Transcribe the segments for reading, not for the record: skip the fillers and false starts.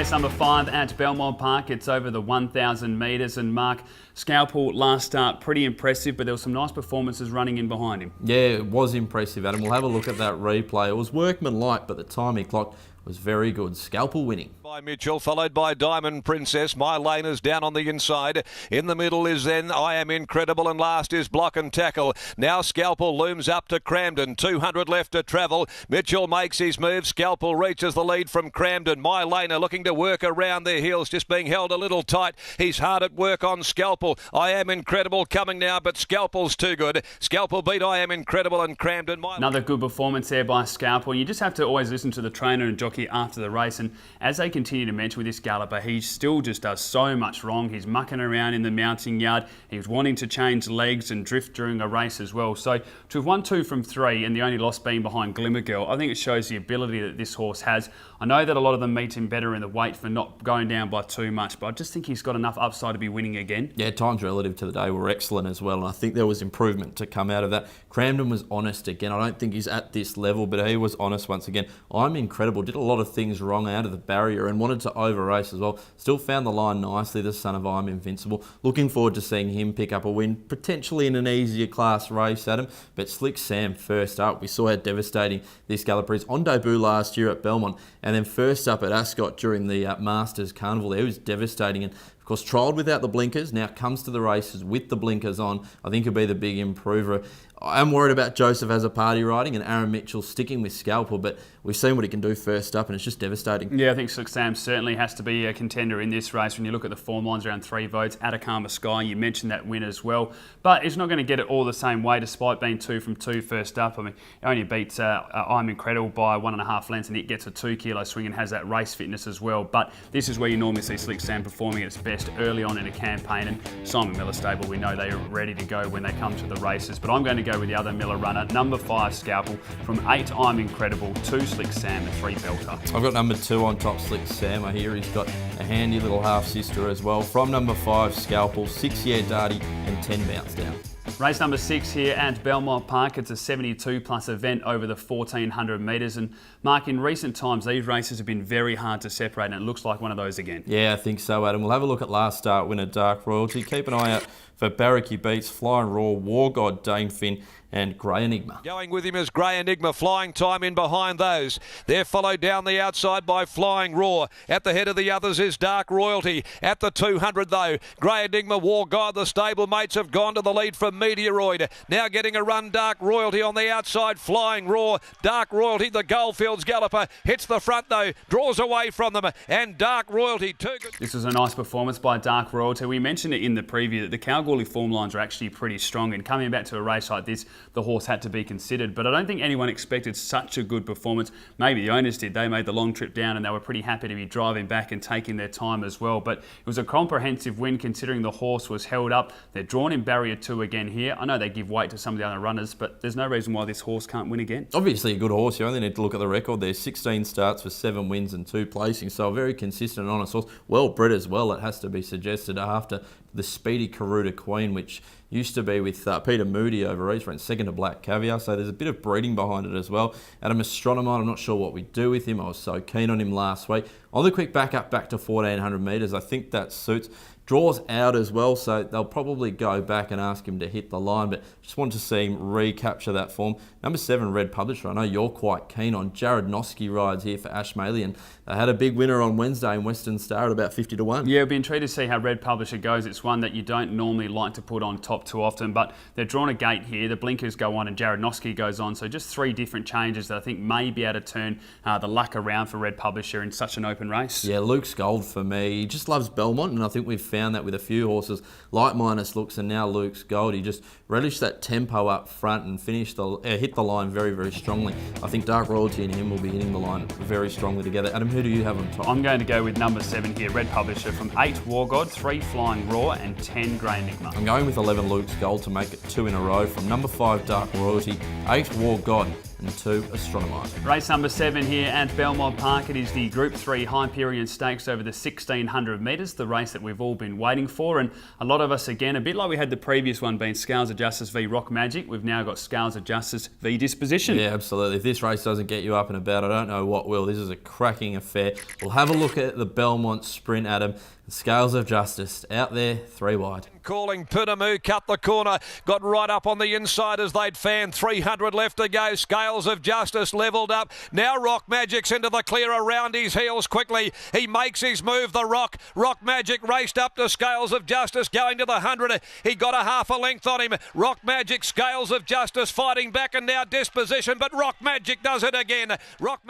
Race number 5 at Belmont Park. It's over the 1,000 metres, and Mark, Scalpel last start pretty impressive, but there were some nice performances running in behind him. Yeah, it was impressive, Adam. We'll have a look at that replay. It was workmanlike, but the time he clocked was very good. Scalpel winning. By Mitchell, followed by Diamond Princess. My Lane is down on the inside. In the middle is then I Am Incredible, and last is Block and Tackle. Now Scalpel looms up to Cramden. 200 left to travel. Mitchell makes his move. Scalpel reaches the lead from Cramden. My Lane are looking to work around their heels, just being held a little tight. He's hard at work on Scalpel. I Am Incredible coming now, but Scalpel's too good. Scalpel beat I Am Incredible and Cramden. Another good performance there by Scalpel. You just have to always listen to the trainer and jockey after the race, and as they continue to mention with this galloper, he still just does so much wrong. He's mucking around in the mounting yard. He was wanting to change legs and drift during a race as well. So to have won 2 from 3 and the only loss being behind Glimmer Girl, I think it shows the ability that this horse has. I know that a lot of them meet him better in the weight for not going down by too much, but I just think he's got enough upside to be winning again. Yeah, times relative to the day were excellent as well, and I think there was improvement to come out of that. Cramden was honest again. I don't think he's at this level, but he was honest once again. I'm Incredible did a lot of things wrong out of the barrier and wanted to over race as well. Still found the line nicely, the son of I'm Invincible. Looking forward to seeing him pick up a win, potentially in an easier class race, Adam. But Slick Sam first up. We saw how devastating this galloper is. On debut last year at Belmont, and then first up at Ascot during the Masters Carnival. It was devastating, and of course trialled without the blinkers, now comes to the races with the blinkers on. I think he'll be the big improver. I'm worried about Joseph as a party riding and Aaron Mitchell sticking with Scalpel, but we've seen what he can do first up, and it's just devastating. Yeah, I think Slick Sam certainly has to be a contender in this race. When you look at the form lines, around 3 votes. Atacama Sky, you mentioned that win as well, but it's not going to get it all the same way despite being 2 from 2 first up. I mean, he only beats I'm Incredible by 1.5 lengths, and it gets a 2 kilo swing and has that race fitness as well. But this is where you normally see Slick Sam performing at its best early on in a campaign, and Simon Miller stable, we know they are ready to go when they come to the races. But I'm going to go with the other Miller runner, number 5 Scalpel, from 8 I'm Incredible, 2 Slick Sam and 3 Belter. I've got number 2 on top, Slick Sam. I hear he's got a handy little half sister as well. From number 5 Scalpel, 6 Year Darty and 10 Bounce Down. Race number 6 here at Belmont Park. It's a 72 plus event over the 1,400 metres, and Mark, in recent times these races have been very hard to separate, and it looks like one of those again. Yeah, I think so, Adam. We'll have a look at last start winner Dark Royalty. Keep an eye out for Barracky Beats, Flying Raw, War God, DANEFIN and Grey Enigma. Going with him is Grey Enigma, flying time in behind those. They're followed down the outside by Flying Raw. At the head of the others is Dark Royalty. At the 200 though, Grey Enigma, War God, the stablemates have gone to the lead from Meteoroid. Now getting a run, Dark Royalty on the outside, Flying Raw. Dark Royalty, the Goldfields galloper, hits the front though, draws away from them, and Dark Royalty too good. This was a nice performance by Dark Royalty. We mentioned it in the preview that the Kalgoorlie form lines are actually pretty strong, and coming back to a race like this, the horse had to be considered, but I don't think anyone expected such a good performance. Maybe the owners did. They made the long trip down and they were pretty happy to be driving back and taking their time as well, but it was a comprehensive win considering the horse was held up. They're drawn in barrier 2 again here. I know they give weight to some of the other runners, but there's no reason why this horse can't win again. Obviously a good horse. You only need to look at the record. There's 16 starts for 7 wins and 2 placings, so a very consistent and honest horse. Well bred as well, it has to be suggested, after the speedy Karuta Queen, which used to be with Peter Moody over East, went second to Black Caviar, so there's a bit of breeding behind it as well. Adam Astronomite, I'm not sure what we do with him. I was so keen on him last week. On the quick backup back to 1,400 metres, I think that suits. Draws out as well, so they'll probably go back and ask him to hit the line, but just want to see him recapture that form. Number 7, Red Publisher, I know you're quite keen on. Jared Noski rides here for Ash Maley, and they had a big winner on Wednesday in Western Star at about 50 to 1. Yeah, I've been intrigued to see how Red Publisher goes. It's one that you don't normally like to put on top too often, but they've drawn a gate here. The blinkers go on and Jared Noski goes on, so just 3 different changes that I think may be able to turn the luck around for Red Publisher in such an open race. Yeah, Luke's Gold for me. He just loves Belmont, and I think we've found that with a few horses like Minus Looks and now Luke's Gold. He just relished that tempo up front and hit the line very, very strongly. I think Dark Royalty and him will be hitting the line very strongly together. Adam, who do you have on top? I'm going to go with number 7 here, Red Publisher, from 8 War God, 3 Flying Raw and 10 Grey Enigma. I'm going with 11 Luke's Gold to make it 2 in a row, from number 5 Dark Royalty, 8 War God and 2 Astronomite. Race number 7 here at Belmont Park. It is the Group 3 Hyperion Stakes over the 1600 metres, the race that we've all been waiting for. And a lot of us, again, a bit like we had the previous one being Scales of Justice v Rock Magic, we've now got Scales of Justice v Disposition. Yeah, absolutely. If this race doesn't get you up and about, I don't know what will. This is a cracking affair. We'll have a look at the Belmont Sprint, Adam. Scales of Justice out there, 3 wide. Calling Punamu, cut the corner, got right up on the inside as they'd fan. 300 left to go. Scales of Justice levelled up. Now Rock Magic's into the clear, around his heels quickly. He makes his move, the Rock. Rock Magic raced up to Scales of Justice, going to the 100. He got a half a length on him. Rock Magic, Scales of Justice fighting back, and now Disposition, but Rock Magic does it again.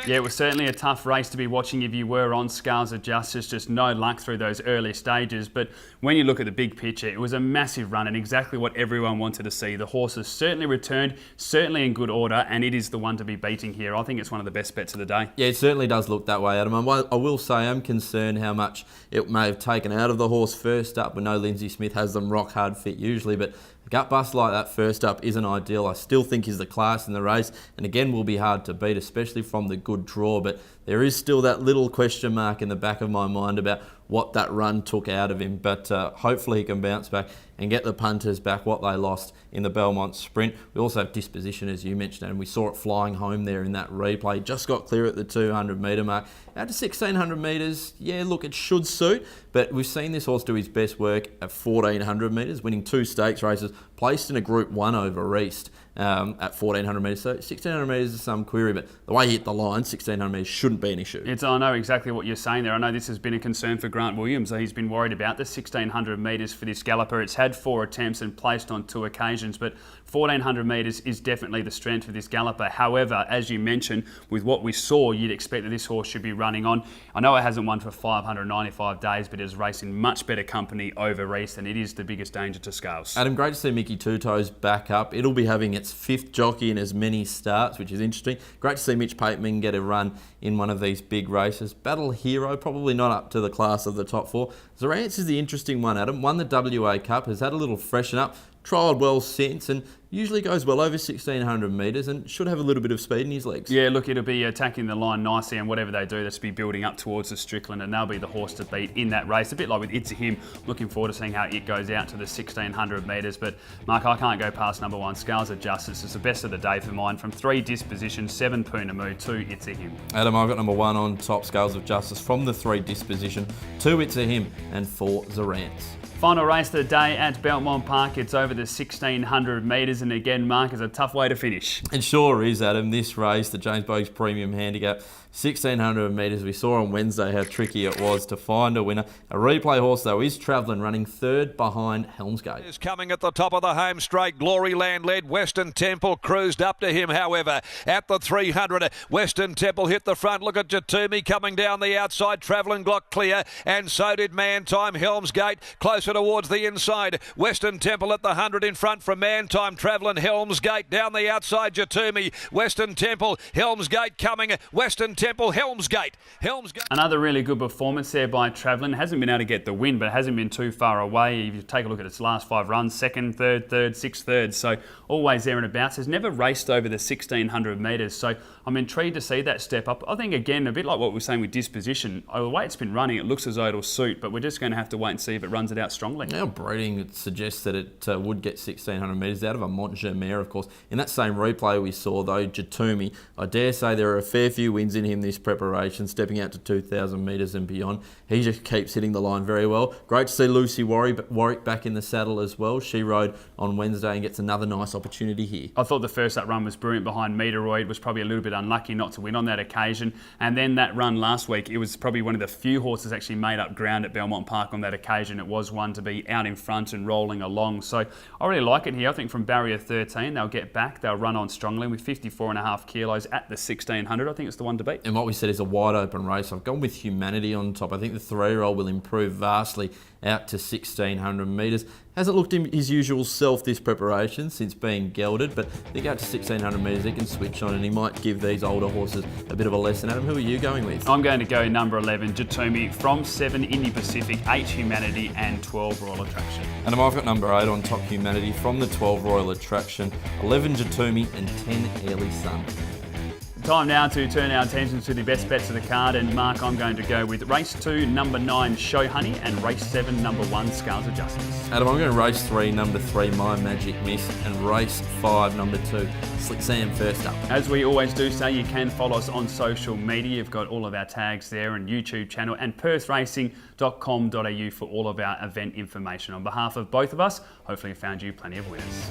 Yeah, it was certainly a tough race to be watching if you were on Scales of Justice. Just no luck through those early stages. But when you look at the big picture, it was a massive run and exactly what everyone wanted to see. The horse has certainly returned, certainly in good order, and it is the one to be beating here. I think it's one of the best bets of the day. Yeah, it certainly does look that way, Adam. I will say I'm concerned how much it may have taken out of the horse first up. We know Lindsay Smith has them rock hard fit usually, but a gut bust like that first up isn't ideal. I still think he's the class in the race, and again will be hard to beat, especially from the good draw, but there is still that little question mark in the back of my mind about what that run took out of him, but hopefully he can bounce back and get the punters back what they lost in the Belmont Sprint. We also have Disposition, as you mentioned, and we saw it flying home there in that replay. Just got clear at the 200 metre mark. Out to 1600 metres, yeah, look, it should suit, but we've seen this horse do his best work at 1400 metres, winning 2 stakes races, placed in a Group 1 over East at 1400 metres. So 1600 metres is some query, but the way he hit the line, 1600 metres shouldn't be an issue. I know exactly what you're saying there. I know this has been a concern for Grant Williams. He's been worried about the 1600 metres for this galloper. It's had 4 attempts and placed on 2 occasions, but 1400 metres is definitely the strength of this galloper. However, as you mentioned, with what we saw, you'd expect that this horse should be running on. I know it hasn't won for 595 days, but it is racing much better company over East, and it is the biggest danger to Scales. Adam, great to see Mickey Two Toes back up. It'll be having its 5th jockey in as many starts, which is interesting. Great to see Mitch Pateman get a run in one of these big races. Battle Hero, probably not up to the class of the top 4. Zorance is the interesting one, Adam. Won the WA Cup, has had a little freshen up, trialled well since, and usually goes well over 1600 metres and should have a little bit of speed in his legs. Yeah, look, it'll be attacking the line nicely, and whatever they do, that's be building up towards the Strickland, and they'll be the horse to beat in that race. A bit like with It's a Him. Looking forward to seeing how it goes out to the 1600 metres. But Mark, I can't go past number 1, Scales of Justice. It's the best of the day for mine. From 3 Disposition, 7 Punamu, 2 It's a Him. Adam, I've got number 1 on top, Scales of Justice, from the 3 Disposition, 2 It's a Him, and 4 Zorance. Final race of the day at Belmont Park. It's over the 1600 metres, and again, Mark, is a tough way to finish. It sure is, Adam. This race, the James Bogues Premium Handicap, 1600 metres. We saw on Wednesday how tricky it was to find a winner. A replay horse, though, is travelling, running 3rd behind Helmsgate. Is coming at the top of the home straight. Gloryland led. Western Temple cruised up to him, however, at the 300. Western Temple hit the front. Look at Jatumi coming down the outside. Travelling got clear, and so did Mantime. Helmsgate closer towards the inside. Western Temple at the 100 in front from Mantime. Travelling Helmsgate down the outside. Jatumi. Western Temple. Helmsgate coming. Western Temple. Helmsgate. Another really good performance there by Travelling. Hasn't been able to get the win, but it hasn't been too far away. If you take a look at its last 5 runs, 2nd, 3rd, 6th, 3rd. So always there and abouts. Has never raced over the 1600 metres. So I'm intrigued to see that step up. I think, again, a bit like what we were saying with Disposition, the way it's been running, it looks as though it'll suit, but we're just going to have to wait and see if it runs it out strongly. Now breeding suggests that it would get 1600 metres out of a Montgermaire, of course. In that same replay we saw, though, Jatumi, I dare say there are a fair few wins in him this preparation, stepping out to 2,000 metres and beyond. He just keeps hitting the line very well. Great to see Lucy Warwick back in the saddle as well. She rode on Wednesday and gets another nice opportunity here. I thought the first up run was brilliant behind Meteoroid, was probably a little bit unlucky not to win on that occasion. And then that run last week, it was probably one of the few horses actually made up ground at Belmont Park on that occasion. It was one to be out in front and rolling along. So I really like it here. I think from barrier 13, they'll get back. They'll run on strongly with 54.5 kilos at the 1600. I think it's the one to beat. And what we said is a wide open race. I've gone with Humanity on top. I think the 3-year-old will improve vastly out to 1600 metres. Hasn't looked his usual self this preparation since being gelded, but I think out to 1600 metres he can switch on and he might give these older horses a bit of a lesson. Adam, who are you going with? I'm going to go number 11, Jatumi, from 7 Indie Pacific, 8 Humanity and 12 Royal Attraction. And I've got number 8 on top, Humanity, from the 12 Royal Attraction, 11 Jatumi and 10 Early Sun. Time now to turn our attention to the best bets of the card, and Mark, I'm going to go with race 2, number 9, Show Honey, and race 7, number 1, Scales of Justice. Adam, I'm going to race 3, number 3, My Magic Miss, and race 5, number 2, SLIK Sam first up. As we always do say, you can follow us on social media. You've got all of our tags there and YouTube channel and perthracing.com.au for all of our event information. On behalf of both of us, hopefully we found you plenty of winners.